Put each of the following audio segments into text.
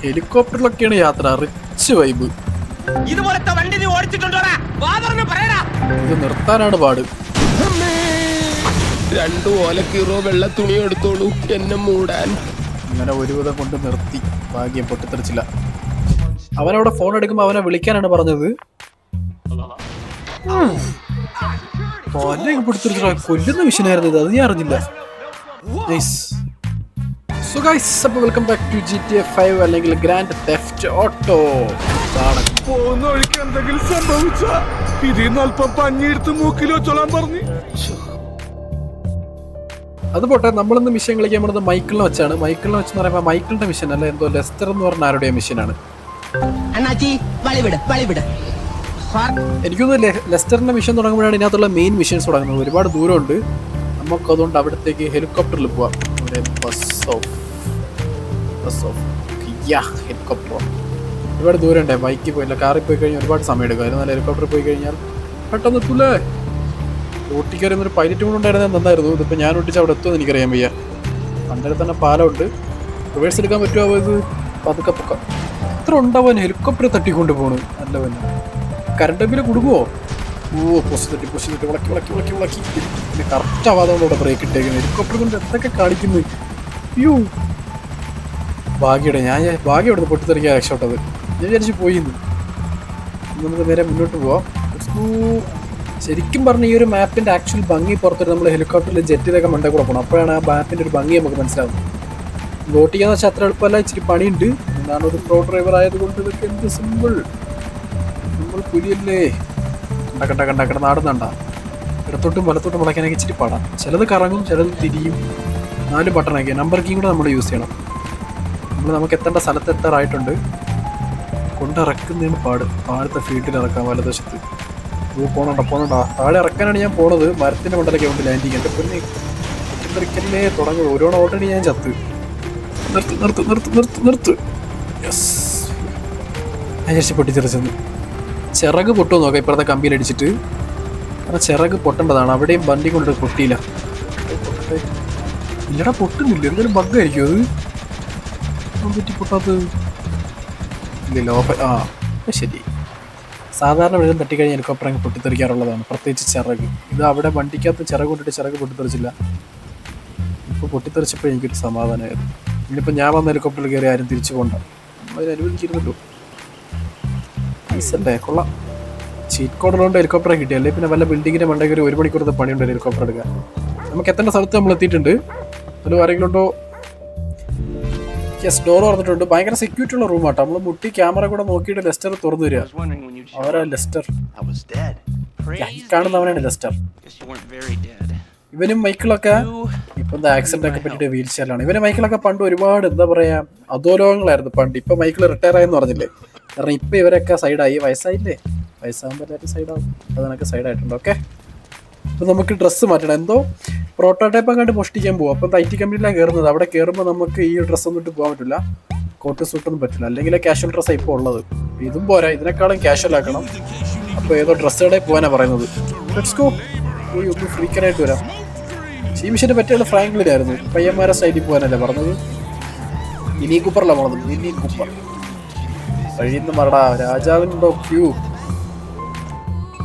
ഹെലികോപ്റ്ററിലൊക്കെയാണ് യാത്ര, rich vibe. ഇത് നിർത്താനാണ് പാട്. 2 ഓലക്കീറോ വെള്ള തുണി എടുത്തോളൂ എന്നെ മൂടാൻ. അങ്ങനെ ഒരുവിധം കൊണ്ട് നിർത്തി. ഭാഗ്യം പൊട്ടിത്തെറിച്ചില്ല. അവനവിടെ ഫോൺ എടുക്കുമ്പോ അവനെ വിളിക്കാനാണ് പറഞ്ഞത്. കൊല്ലുന്ന മിഷനായിരുന്നു ഇത്, അത് ഞാൻ അറിഞ്ഞില്ല. So guys, welcome back to GTA 5 അല്ലെങ്കിൽ ഗ്രാൻഡ് തെഫ്റ്റ് ഓട്ടോ. പോകുന്ന വഴിക്ക് എന്തെങ്കിലും സംഭവിച്ച ഇതിന്ന് അല്പം പഞ്ഞിയെടുത്ത് മൂക്കിലോ ചൊല്ലാൻ പറഞ്ഞു. അത് പോട്ടെ, നമ്മളിന്ന് മിഷൻ കളിക്കാൻ പോകുന്നത് മൈക്കിളിനെ വെച്ചാണ്. മൈക്കിളിനെ വെച്ചെന്ന് പറയുമ്പോൾ മൈക്കിളിന്റെ മിഷൻ അല്ല, എന്തോ ലെസ്റ്റർ എന്ന് പറഞ്ഞ ആരുടെ മിഷനാണ്. എനിക്കൊന്നും ലെസ്റ്ററിന്റെ മിഷൻ തുടങ്ങുമ്പോഴാണ് ഇതിനകത്തുള്ള മെയിൻ മിഷൻസ് തുടങ്ങുന്നത്. ഒരുപാട് ദൂരമുണ്ട് നമുക്ക്, അതുകൊണ്ട് അവിടത്തേക്ക് ഹെലികോപ്റ്ററിൽ പോവാം. ഹെലികോപ്റ്റർ ഒരുപാട് ദൂരം ഉണ്ട്. ബൈക്കിൽ പോയില്ല, കാറിൽ പോയി കഴിഞ്ഞാൽ ഒരുപാട് സമയം എടുക്കും. അതിന് നല്ല ഹെലികോപ്റ്ററിൽ പോയി കഴിഞ്ഞാൽ പെട്ടെന്ന് എത്തൂലേ. ഓട്ടിക്കറിയുന്നൊരു പൈലറ്റ് കൂടെ ഉണ്ടായിരുന്നത് നന്നായിരുന്നു. ഇതിപ്പോൾ ഞാൻ ഒട്ടിച്ച് അവിടെ എത്തുമെന്ന് എനിക്കറിയാൻ വയ്യ. പണ്ടേ തന്നെ പാലമുണ്ട്, റിവേഴ്സ് എടുക്കാൻ പറ്റുമോ? ഇത് പതുക്കെ പൊക്കം എത്ര ഉണ്ടാവാൻ ഹെലികോപ്റ്റർ തട്ടിക്കൊണ്ട് പോകണം. നല്ലവൻ കറണ്ട് ബില്ല് കൊടുക്കുമോ? പൊസ് തട്ടി വിളക്കി വിളക്കി വിളക്കി വിളക്കി പിന്നെ കറക്റ്റ് ആവാതെ ബ്രേക്ക് ഇട്ടേക്കുന്നത്. ഹെലികോപ്റ്റർ കൊണ്ട് എന്തൊക്കെ കാണിക്കുന്നു. അയ്യോ ഭാഗ്യയുടെ ഭാഗ്യം ഇവിടുന്ന് പൊട്ടിത്തെറിക്കാൻ രക്ഷപ്പെട്ടത്. ഞാൻ വിചാരിച്ച് പോയിന്ന്. നമുക്ക് നേരെ മുന്നോട്ട് പോവാം. ശരിക്കും പറഞ്ഞ ഈ ഒരു മാപ്പിൻ്റെ ആക്ച്വൽ ഭംഗി പുറത്തൊരു നമ്മൾ ഹെലികോപ്റ്ററിൽ ജെറ്റിലൊക്കെ മണ്ടേ കൂടെ പോകണം. അപ്പോഴാണ് ആ മാപ്പിൻ്റെ ഒരു ഭംഗി നമുക്ക് മനസ്സിലാവുന്നത്. ഓട്ടിക്കാന്ന് വെച്ചാൽ അത്ര എളുപ്പമല്ല, ഇച്ചിരി പണിയുണ്ട്. എന്താണ് ഒരു പ്രോ ഡ്രൈവർ ആയതുകൊണ്ട് ഇതൊക്കെ എന്ത് സിമ്പിൾ. നമ്മൾ പുലിയല്ലേ. കണ്ട നാടുന്നുണ്ട. ഇടത്തോട്ടും വലത്തോട്ടും മുളയ്ക്കാനൊക്കെ ഇച്ചിരി പാടാം. ചിലത് കറങ്ങും, ചിലത് തിരിയും. 4 ബട്ടണൊക്കെ നമ്പർ കീ കൂടെ നമ്മൾ യൂസ് ചെയ്യണം. നമുക്ക് എത്തേണ്ട സ്ഥലത്ത് എത്താറായിട്ടുണ്ട്. കൊണ്ടിറക്കുന്നതിന് പാട്. താഴത്തെ ഫീൽഡിൽ ഇറക്കാം വലതുവശത്ത്. പോണണ്ട താഴെ ഇറക്കാനാണ് ഞാൻ പോണത്. മരത്തിൻ്റെ മണ്ടലൊക്കെ ഉണ്ട് ലാൻഡിങ്. എൻ്റെ പിന്നെ പൊട്ടിത്തെറിക്കല്ലേ തുടങ്ങും. ഓരോണം ഓൾറെഡി ഞാൻ ചത്ത്. നിർത്ത്. യെസ്, ഞാൻ വിചാരിച്ച് പൊട്ടിത്തെറിച്ചെന്ന്. ചിറക് പൊട്ടുമോ നോക്കാം ഇപ്പുറത്തെ കമ്പിയിലടിച്ചിട്ട്. കാരണം ചിറക് പൊട്ടേണ്ടതാണ്. അവിടെയും വണ്ടി കൊണ്ടിട്ട് പൊട്ടിയില്ല. ഇല്ലടാ പൊട്ടുന്നില്ല. എന്തെങ്കിലും ബഗ്ഗായിരിക്കും അത്. പറ്റി പൊട്ടാത്തത് ഇല്ലല്ലോ. ശരി, സാധാരണ വെള്ളം തട്ടിക്കഴിഞ്ഞാൽ ഹെലികോപ്റ്റർ അങ്ങ് പൊട്ടിത്തെറിക്കാറുള്ളതാണ്, പ്രത്യേകിച്ച് ചിറക്. ഇത് അവിടെ വണ്ടിക്കകത്ത് ചിറക് കൊണ്ടിട്ട് ചിറക് പൊട്ടിത്തെറിച്ചില്ല. ഇപ്പോൾ പൊട്ടിത്തെറിച്ചപ്പോൾ എനിക്കൊരു സമാധാനമായിരുന്നു. ഇനിയിപ്പോൾ ഞാൻ വന്ന ഹെലികോപ്റ്ററിൽ കയറി ആരും തിരിച്ചു പോകണ്ട. അതിന് അനുവദിച്ചിരുന്നല്ലോ. നൈസല്ലേ, കൊള്ളാം. ചീറ്റ് കോഡുള്ളതുകൊണ്ട് ഹെലികോപ്റ്ററെ കിട്ടിയല്ലേ. പിന്നെ വല്ല ബിൽഡിങ്ങിൻ്റെ മണ്ടയ്ക്ക് ഒരു മണിക്കൂറത്തെ പണിയുണ്ട് ഹെലികോപ്റ്റർ എടുക്കാൻ. നമുക്ക് എത്തേണ്ട സ്ഥലത്ത് നമ്മൾ എത്തിയിട്ടുണ്ട്. അതിൽ ആരെങ്കിലും ഉണ്ടോ? യെസ്, ഡോർ തുറന്നിട്ടുണ്ട്. ഭയങ്കര സെക്യൂരിറ്റി ഉള്ള റൂമാട്ടോ. നമ്മൾ മുട്ടി ക്യാമറ കൂടെ നോക്കിയിട്ട് ലെസ്റ്റർ തുറന്നു തരിക. അവരാ ലെസ്റ്റർ. ഈ കാണുന്നവനാണ് ലെസ്റ്റർ. ഇവനും മൈക്കിളൊക്കെ ഇപ്പം എന്താ ആക്സിഡന്റ് ഒക്കെ പറ്റിയിട്ട് വീൽ ചെയറിലാണ്. ഇവന് മൈക്കിളൊക്കെ പണ്ട് ഒരുപാട് എന്താ പറയാ അധോലോകങ്ങളായിരുന്നു പണ്ട്. ഇപ്പൊ മൈക്കിൾ റിട്ടയർ ആയെന്ന് പറഞ്ഞില്ലേ. കാരണം ഇപ്പൊ ഇവരൊക്കെ സൈഡായി. വയസ്സായില്ലേ, വയസ്സാകുമ്പോൾ എല്ലാവരും സൈഡാവും. അതിനൊക്കെ സൈഡായിട്ടുണ്ട്. ഓക്കെ, അപ്പം നമുക്ക് ഡ്രസ്സ് മാറ്റണം. എന്തോ പ്രോട്ടോടൈപ്പ് അങ്ങോട്ട് മോഷ്ടിക്കാൻ പോകും. അപ്പം IT കമ്പനിയിലാണ് കയറുന്നത്. അവിടെ കയറുമ്പോൾ നമുക്ക് ഈ ഡ്രസ്സൊന്നും ഇട്ട് പോകാൻ പറ്റില്ല. കോട്ട് സൂട്ടൊന്നും പറ്റില്ല. അല്ലെങ്കിൽ ക്യാഷ്വൽ ഡ്രസ്സാണ് ഇപ്പോൾ ഉള്ളത്. ഇതും പോരാ, ഇതിനേക്കാളും ക്യാഷ്വൽ ആക്കണം. അപ്പോൾ ഏതോ ഡ്രസ്സ് കടയിൽ പോകാനാണ് പറയുന്നത്. Let's go. പോയി ഒന്ന് ഫ്രീക്കനായിട്ട് വരാം. ഈ മിഷന് പറ്റിയുള്ള ഫ്രാങ്ക്ലിനായിരുന്നു. പയ്യന്മാരെ സൈഡിൽ പോകാനല്ലേ പറഞ്ഞത്. മിനി കൂപ്പറിലാണ് പോണത്. മിനി കൂപ്പർ കഴിയുന്ന മറടാ. രാജാവിനുണ്ടോ ക്യൂ?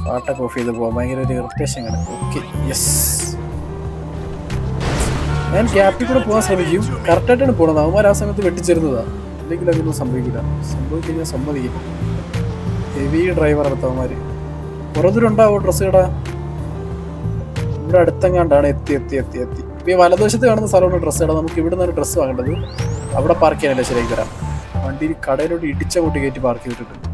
പാട്ടൊക്കെ ഓഫ് ചെയ്ത് പോവാം. ഭയങ്കര ഒരു ഇറിറ്റേഷൻ ആണ്. Okay, yes. ഞാൻ ക്യാപ്പിൽ കൂടെ പോകാൻ ശ്രമിക്കും. കറക്റ്റായിട്ടാണ് പോണത്. അവന്മാർ ആ സമയത്ത് വെട്ടിച്ചേരുന്നതാണ്. അല്ലെങ്കിൽ അങ്ങനെയൊന്നും സംഭവിക്കില്ല. സംഭവിക്കഴിഞ്ഞാൽ സമ്മതിക്കും. ഹെവി ഡ്രൈവർ അടുത്തവന്മാർ. കുറേ ദൂരം ഉണ്ടാവോ ഡ്രസ്സ് കട? ഇവിടെ അടുത്തെങ്ങാണ്ടാണ്. എത്തി. ഇപ്പോൾ ഈ വലതുവശത്ത് കാണുന്ന സ്ഥലമാണ് ഡ്രസ്സ് കട. നമുക്ക് ഇവിടെ നിന്നാണ് ഡ്രസ്സ് വാങ്ങേണ്ടത്. അവിടെ പാർക്ക് ചെയ്യാനല്ലേ ശരിയാക്കി തരാം. വണ്ടി കടയിലോട്ട് ഇടിച്ചങ്ങോട്ട് കയറ്റി പാർക്ക് ചെയ്തിട്ടുണ്ട്.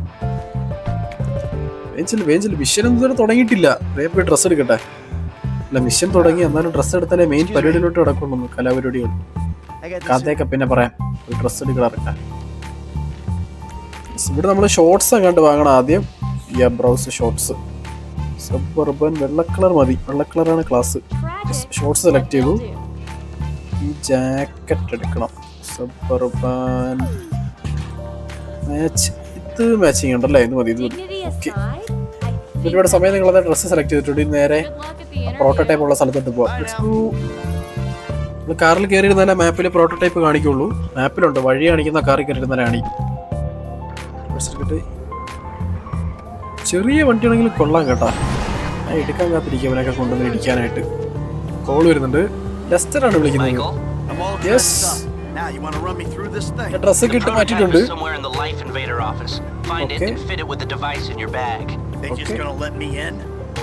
വേഞ്ചിൽ മിഷൻ ഒന്നും തുടങ്ങിയിട്ടില്ല. വേഗം പോയി ഡ്രസ്സ് എടുക്കട്ടെ. അല്ല, മിഷൻ തുടങ്ങി, എന്നാലും ഡ്രസ്സ് എടുത്താലേ മെയിൻ പരിപാടിയിലോട്ട് കിടക്കുള്ളൂ. കലാപരിപാടികൾ കഥയൊക്കെ പിന്നെ പറയാം. ഒരു ഡ്രസ്സ് എടുക്കാറില്ല. ഇവിടെ നമ്മൾ ഷോർട്സ് അങ്ങോട്ട് വാങ്ങണം ആദ്യം. ബ്രൗസ് ഷോർട്സ് സബർബൻ വെള്ള കളർ മതി. വെള്ള കളറാണ് ക്ലാസ്. ഷോർട്സ് സെലക്ട് ചെയ്തു. ഈ ജാക്കറ്റ് എടുക്കണം. Suburban match. ഇത് മാച്ചിങ് ഉണ്ടല്ലേ, ഇത് മതി. ഇത് ഓക്കെ. ഒരുപാട് സമയം നിങ്ങളത് ഡ്രസ്സ് സെലക്ട് ചെയ്തിട്ടുണ്ട്. നേരെ പ്രോട്ടോടൈപ്പ് ഉള്ള സ്ഥലത്തോട്ട് പോവാം. കാറിൽ കയറിയിരുന്നാലേ മാപ്പിൽ പ്രോട്ടോടൈപ്പ് കാണിക്കുള്ളൂ. മാപ്പിലുണ്ട് വഴി കാണിക്കുന്ന കാറിൽ കയറിയിരുന്നാലാണ്. ചെറിയ വണ്ടിയാണെങ്കിലും കൊള്ളാം കേട്ടാ. ഞാൻ എടുക്കാൻ കാത്തിരിക്കും അവനൊക്കെ കൊണ്ടുവന്ന് ഇടിക്കാനായിട്ട്. കോൾ വരുന്നുണ്ട്. ലെസ്റ്ററാണ് വിളിക്കുന്നത്. യെസ്, ഡ്രസ്സൊക്കെ ഇട്ട് മാറ്റിയിട്ടുണ്ട്.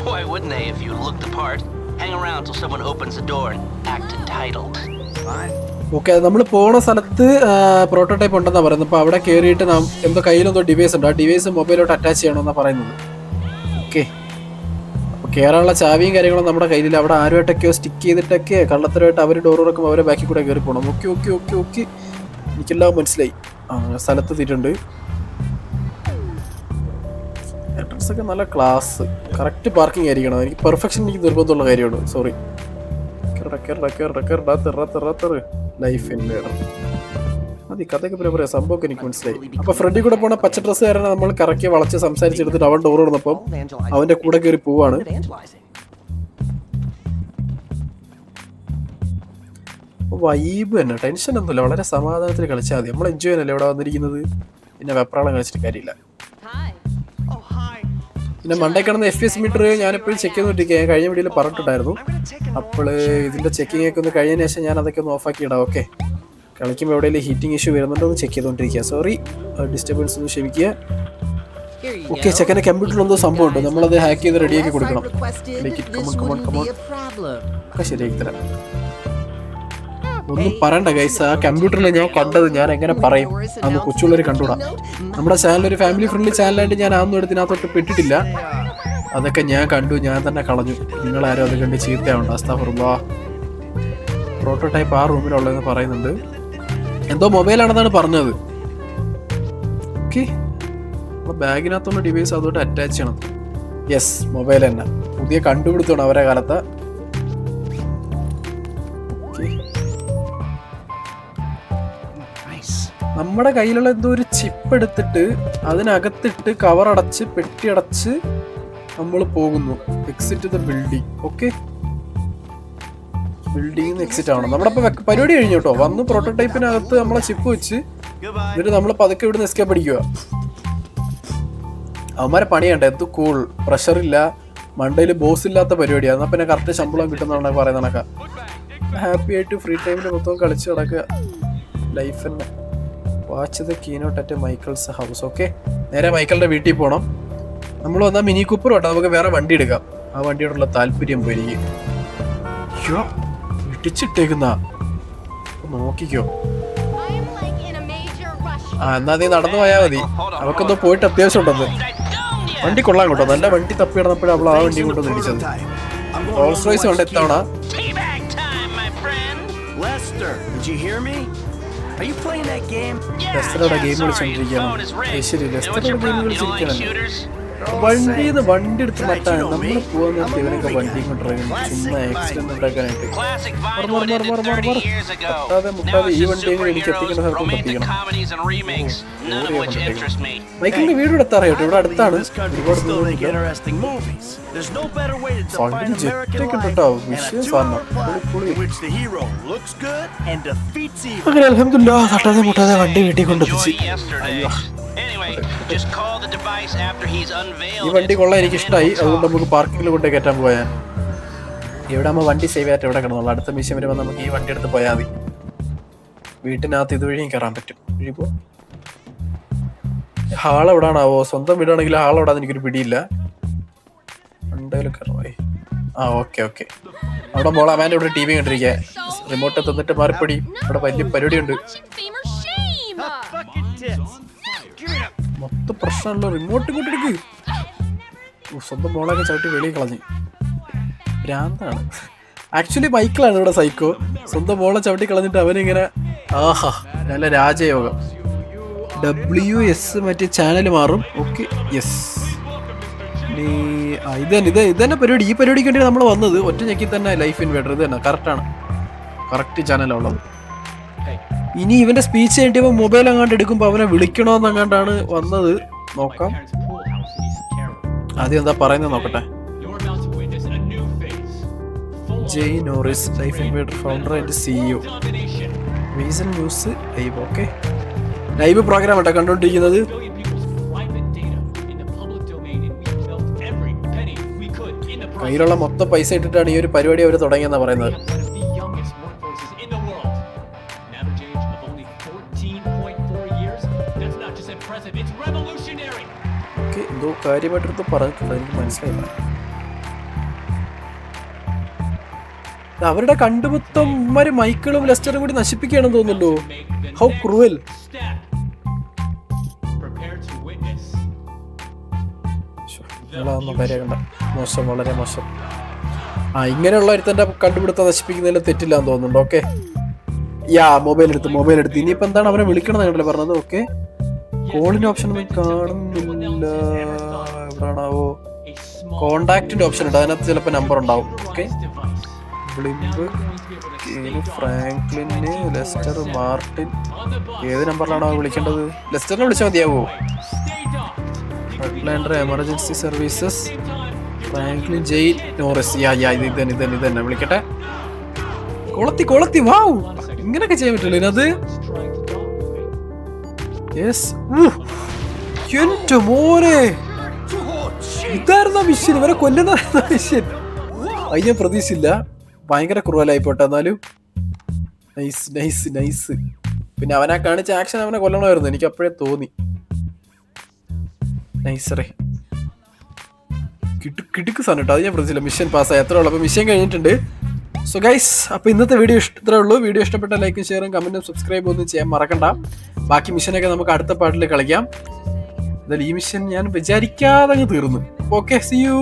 Why wouldn't they if you look the part? Hang around till someone opens the door and act entitled. Okay, നമ്മൾ പോണ സ്ഥലത്ത് പ്രോട്ടോടൈപ്പ് ഉണ്ടെന്നാണ് പറയുന്നത്. അപ്പോൾ അവിടെ കയറിയിട്ട് എന്തോ കയ്യിലെന്തോ ഡിവൈസ് ഉണ്ട്. ആ ഡിവൈസ് മൊബൈലോട്ട് അറ്റാച്ച് ചെയ്യണമെന്നാണ് പറയുന്നത്. ഓക്കെ, അപ്പോൾ കയറാനുള്ള ചാവിയും കാര്യങ്ങളും നമ്മുടെ കയ്യിലില്ല. അവിടെ ആരുമായിട്ടൊക്കെയോ സ്റ്റിക്ക് ചെയ്തിട്ടൊക്കെ കള്ളത്തരമായിട്ട് അവർ ഡോർ തുറക്കുമ്പോൾ അവരെ ബാക്കിൽ കൂടെ കയറി പോകണം. ഓക്കെ ഓക്കെ ഓക്കെ ഓക്കെ, എനിക്കെല്ലാം മനസ്സിലായി. സ്ഥലത്ത് എത്തിയിട്ടുണ്ട്. എൻട്രൻസ് ഒക്കെ നല്ല ക്ലാസ്, കറക്റ്റ് പാർക്കിംഗ് ആയിരിക്കണം. എനിക്ക് പെർഫെക്ഷൻ എനിക്ക് നിർബന്ധമുള്ള കാര്യമാണ്. സോറി. ലൈഫ് ഇൻവേഡർ മതി, കഥയൊക്കെ പിന്നെ പറയാം. സംഭവമൊക്കെ എനിക്ക് മനസ്സിലായി. അപ്പൊ ഫ്രണ്ടിൽ കൂടെ പോണ പച്ച ഡ്രസ്സുകാരനെ നമ്മൾ കറക്കി വളച്ച് സംസാരിച്ചെടുത്തിട്ട് അവൻ ഡോർ തുറന്നപ്പം അവന്റെ കൂടെ കയറി പോവാണ്. വൈബ് തന്നെ, ടെൻഷൻ ഒന്നുമില്ല. വളരെ സമാധാനത്തിൽ കളിച്ചാൽ മതി. നമ്മൾ എൻജോയ് ചെയ്യാനല്ലേ ഇവിടെ വന്നിരിക്കുന്നത്. പിന്നെ വെപ്രാളം കളിച്ചിട്ട് കാര്യമില്ല. പിന്നെ മണ്ടേ കിടന്ന FPS മീറ്റർ ഞാനെപ്പോഴും ചെക്ക് ചെയ്തുകൊണ്ടിരിക്കുക. ഞാൻ കഴിഞ്ഞ വീഡിയോയിൽ പറഞ്ഞിട്ടുണ്ടായിരുന്നു. അപ്പോൾ ഇതിൻ്റെ ചെക്കിംഗ് ഒക്കെ ഒന്ന് കഴിഞ്ഞതിന് ശേഷം ഞാൻ അതൊക്കെ ഒന്ന് ഓഫാക്കി ഇടാം. ഓക്കെ, കളിക്കുമ്പോൾ എവിടെയെങ്കിലും ഹീറ്റിംഗ് ഇഷ്യൂ വരുന്നുണ്ടോ എന്ന് ചെക്ക് ചെയ്തുകൊണ്ടിരിക്കുക. സോറി, ഡിസ്റ്റർബൻസ് ഒന്ന് ക്ഷമിക്കുക. ഓക്കെ, ചെക്കൻ്റെ കമ്പ്യൂട്ടറിൽ എന്തോ സംഭവം ഉണ്ട്. നമ്മളത് ഹാക്ക് ചെയ്ത് റെഡിയാക്കി കൊടുക്കണം. ഒക്കെ ശരിയാക്കി തരാം. ഒന്നും പറയണ്ട ഗൈസ്, ആ കമ്പ്യൂട്ടറിൽ ഞാൻ കണ്ടത് ഞാൻ എങ്ങനെ പറയും? അന്ന് കൊച്ചുള്ളവർ കണ്ടുകൂടാ. നമ്മുടെ ചാനൽ ഒരു ഫാമിലി ഫ്രണ്ട്ലി ചാനലായിട്ട് ഞാൻ അന്നും എടുത്തിനകത്തോട്ട് പെട്ടിട്ടില്ല. അതൊക്കെ ഞാൻ കണ്ടു, ഞാൻ തന്നെ കളഞ്ഞു. നിങ്ങളാരും അത് കണ്ട് ചീത്തയാവണ്ട. അസ്തഗ്ഫിറുല്ലാഹ്. പ്രോട്ടോടൈപ്പ് ആ റൂമിലുള്ളതെന്ന് പറയുന്നുണ്ട്. എന്തോ മൊബൈലാണെന്നാണ് പറഞ്ഞത്. ഓക്കെ, ബാഗിനകത്തുള്ള ഡിവൈസ് അതോട്ട് അറ്റാച്ച് ചെയ്യണം. യെസ്, മൊബൈൽ തന്നെ. പുതിയ കണ്ടുപിടുത്തമാണ് അവരെ കാലത്ത്. നമ്മുടെ കയ്യിലുള്ള എന്തോ ഒരു ചിപ്പ് എടുത്തിട്ട് അതിനകത്തിട്ട് കവർ അടച്ച് പെട്ടി അടച്ച് നമ്മൾ പോകുന്നു. Exit the building. Okay, building exit ആവണം. നമ്മുടെ ഇപ്പൊ പരിപാടി കഴിഞ്ഞു കേട്ടോ. വന്നു പ്രോട്ടോടൈപ്പിനകത്ത് നമ്മളെ ചിപ്പ് വെച്ച് എന്നിട്ട് നമ്മൾ പതുക്കെ ഇവിടുന്ന് എസ്കേപ്പ് അടിക്കുക. അവന്മാരെ പണിയണ്ട. എന്ത് കൂൾ, പ്രഷറില്ല, മണ്ടയിൽ ബോസ് ഇല്ലാത്ത പരിപാടിയാണ്. എന്നാൽ പിന്നെ കറക്റ്റ് ശമ്പളം കിട്ടുന്നതാണ് പറയുന്ന കണക്കാ. ഹാപ്പി ആയിട്ട് ഫ്രീ ടൈമിൽ മൊത്തം കളിച്ച് നടക്കുക. ലൈഫ് തന്നെ. Watch the keynote at Michael's house. Okay, നേരെ മൈക്കിളിന്റെ വീട്ടിൽ പോകണം. നമ്മൾ വന്നാൽ മിനി കൂപ്പർ കേട്ടോ. നമുക്ക് വേറെ വണ്ടി എടുക്കാം. ആ വണ്ടിയോടുള്ള താല്പര്യം പോയി എനിക്ക്. ഇടിച്ചിട്ടേക്കുന്ന നോക്കിക്കോ. എന്നാ നീ നടന്നു പോയാൽ മതി. അവക്കെന്തോ പോയിട്ട് അത്യാവശ്യം ഉണ്ടെന്ന്. വണ്ടി കൊള്ളാൻ കേട്ടോ. നല്ല വണ്ടി തപ്പി കിടന്നപ്പോഴും അവൾ ആ വണ്ടി കൊണ്ടൊന്ന് ഇടിച്ചത്. റോൾസ് റോയ്സ് കൊണ്ട് എത്തവണ. ലെസ്റ്ററുടെ ഗെയിം കളിച്ചോണ്ടിരിക്കുകയാണ്. ശരി, ലെസ്റ്ററുടെ ഗെയിം കളിച്ചിരിക്കുകയാണ്. വണ്ടി എടുത്ത് നട്ടാണ് നമ്മൾ പോകാൻ നേരത്തെ ഇവനൊക്കെ വണ്ടി കൊണ്ടിറങ്ങുന്നു. ചുമ്മാ ആക്സിഡന്റ് ഉണ്ടാക്കാനായിട്ട്. മുട്ടാതെ ഈ വണ്ടി എനിക്ക് എത്തിക്കേണ്ട സ്ഥലത്തും എത്തിക്കണം. മൈക്കിളിന്റെ വീട് എത്താറായിട്ട് ഇവിടെ അടുത്താണ്. ഒരുപാട് ഫണ്ടിന് ജെറ്റൊക്കെ ഉണ്ട് കേട്ടോ. വിഷയം സാധനം. അങ്ങനെ അൽഹംദുലില്ലാ തട്ടാതെ മുട്ടാതെ വണ്ടി വീട്ടിൽ കൊണ്ടെത്തിച്ച്. ഈ വണ്ടി കൊള്ളാൻ എനിക്ക് ഇഷ്ടമായി. അതുകൊണ്ട് നമുക്ക് പാർക്കിങ്ങിൽ കൊണ്ട് കയറ്റാൻ പോയാൽ ഇവിടെ നമ്മൾ വണ്ടി സേവ് ആയിട്ട് ഇവിടെ കിടന്നുള്ളൂ. അടുത്ത മിഷൻ വരുമ്പോൾ നമുക്ക് ഈ വണ്ടി എടുത്ത് പോയാൽ മതി. വീട്ടിനകത്ത് ഇതുവഴിയും കയറാൻ പറ്റും. വഴിപ്പോ ഹാൾ എവിടാണാവോ? സ്വന്തം വീടാണെങ്കിൽ ഹാൾ എവിടാന്ന് എനിക്കൊരു പിടിയില്ല. വണ്ടിയിൽ കയറേ. ആ ഓക്കെ ഓക്കെ. അവിടെ മോളെ അമ്മേൻ്റെ ഇവിടെ TV കണ്ടിരിക്കുക. റിമോട്ട് തന്നിട്ട് മാറിപ്പടി. ഇവിടെ വലിയ പരിപാടിയുണ്ട്. മൊത്തം പ്രശ്നമല്ലോ. റിമോട്ട് ഇങ്ങോട്ട് എടുക്ക്. സ്വന്തം മോളൊക്കെ ചവിട്ടി വെളിയിൽ കളഞ്ഞു. ഭ്രാന്താണ്. ആക്ച്വലി മൈക്കിളാണ് ഇവിടെ സൈക്കോ. സ്വന്തം മോളെ ചവിട്ടി കളഞ്ഞിട്ട് അവനിങ്ങനെ ആഹാ നല്ല രാജയോഗം. WS മറ്റേ ചാനൽ മാറും. Okay yes. ഇത് തന്നെ പരിപാടി. ഈ പരിപാടിക്ക് വേണ്ടി നമ്മൾ വന്നത്. ഒറ്റ ഞെക്കി തന്നെ ലൈഫ് ഇൻവേഡർ. ഇത് തന്നെ കറക്റ്റാണ്. കറക്റ്റ് ചാനലുള്ളത്. ഇനി ഇവന്റെ സ്പീച്ച് കഴിഞ്ഞപ്പോൾ മൊബൈൽ അങ്ങാണ്ട് എടുക്കുമ്പോൾ അവനെ വിളിക്കണമെന്നങ്ങാണ്ടാണ് വന്നത്. നോക്കാം ആദ്യം എന്താ പറയുന്നത് നോക്കട്ടെ. Jay Norris, Life Invader founder and CEO. Reason News live. Okay, live program ആട്ടോ കണ്ടുകൊണ്ടിരിക്കുന്നത്. കയ്യിലുള്ള മൊത്തം പൈസ ഇട്ടിട്ടാണ് ഈ ഒരു പരിപാടി അവർ തുടങ്ങിയെന്നാണ് പറയുന്നത്. ഓക്കെ, എന്തോ കാര്യമായിട്ടെടുത്ത് പറഞ്ഞിട്ടുണ്ട്, എനിക്ക് മനസ്സിലായില്ല. അവരുടെ കണ്ടുപിടുത്തം ഇവന്മാര് മൈക്കിളും ലെസ്റ്ററും കൂടി നശിപ്പിക്കുകയാണെന്ന് തോന്നുന്നല്ലോ. How cruel. കാര്യമാക്കണ്ട, മോശം, വളരെ മോശം. ഇങ്ങനെയുള്ള ഒരുത്തന്റെ കണ്ടുപിടുത്തം നശിപ്പിക്കുന്നതിൽ തെറ്റില്ലാന്ന് തോന്നുന്നുണ്ട്. ഓക്കെ, മൊബൈൽ എടുത്ത് ഇനിയിപ്പോ എന്താണ് അവനെ വിളിക്കണം എന്നല്ലേ പറഞ്ഞത്. ഓക്കെ, കോളിന്റെ ഓപ്ഷൻ ഒന്നും കാണുന്നില്ല. എവിടാണാവോ? കോണ്ടാക്റ്റിന്റെ ഓപ്ഷൻ ഉണ്ട്, അതിനകത്ത് ചിലപ്പോൾ നമ്പർ ഉണ്ടാവും. ഓക്കെ, ബ്ലിംബ്, ഫ്രാങ്ക്ലിന്, ലെസ്റ്റർ, മാർട്ടിൻ. ഏത് നമ്പറിലാണോ വിളിക്കേണ്ടത്? ലെസ്റ്ററിനെ വിളിച്ചാൽ മതിയാവോ? Redlander emergency services, Franklin, Jay Norris. ഇത് തന്നെ വിളിക്കട്ടെ. കൊളത്തി. വാവ്, ഇങ്ങനെയൊക്കെ ചെയ്യാൻ പറ്റില്ല ഇതിനകത്ത്. എന്റെ മോനെ, ഇതായിരുന്ന മിഷൻ, ഇവരെ കൊല്ലുന്ന മിഷൻ. അത് ഞാൻ പ്രതീക്ഷിച്ചില്ല. ഭയങ്കര ക്രൂവലായിപ്പോട്ടെ. എന്നാലും നൈസ്. പിന്നെ അവനെ കാണിച്ച ആക്ഷൻ അവനെ കൊല്ലണമായിരുന്നു, എനിക്ക് അപ്പോഴേ തോന്നി. നൈസറേ, കിടുക്ക് സാധനം കേട്ടോ. അത് ഞാൻ പ്രതീക്ഷിച്ചില്ല. മിഷൻ പാസ്സായി, അത്രേ ഉള്ളൂ. അപ്പോൾ മിഷൻ കഴിഞ്ഞിട്ടുണ്ട്. സോ ഗൈസ്, അപ്പോൾ ഇന്നത്തെ വീഡിയോ ഇത്രേ ഉള്ളൂ. വീഡിയോ ഇഷ്ടപ്പെട്ട ലൈക്കും ഷെയറും കമൻറ്റും സബ്സ്ക്രൈബും ഒന്നും ചെയ്യാൻ മറക്കണ്ട. ബാക്കി മിഷനൊക്കെ നമുക്ക് അടുത്ത പാർട്ടിൽ കളിക്കാം. എന്തായാലും ഈ മിഷൻ ഞാൻ വിചാരിക്കാതെ തീർന്നു. Okay, see U.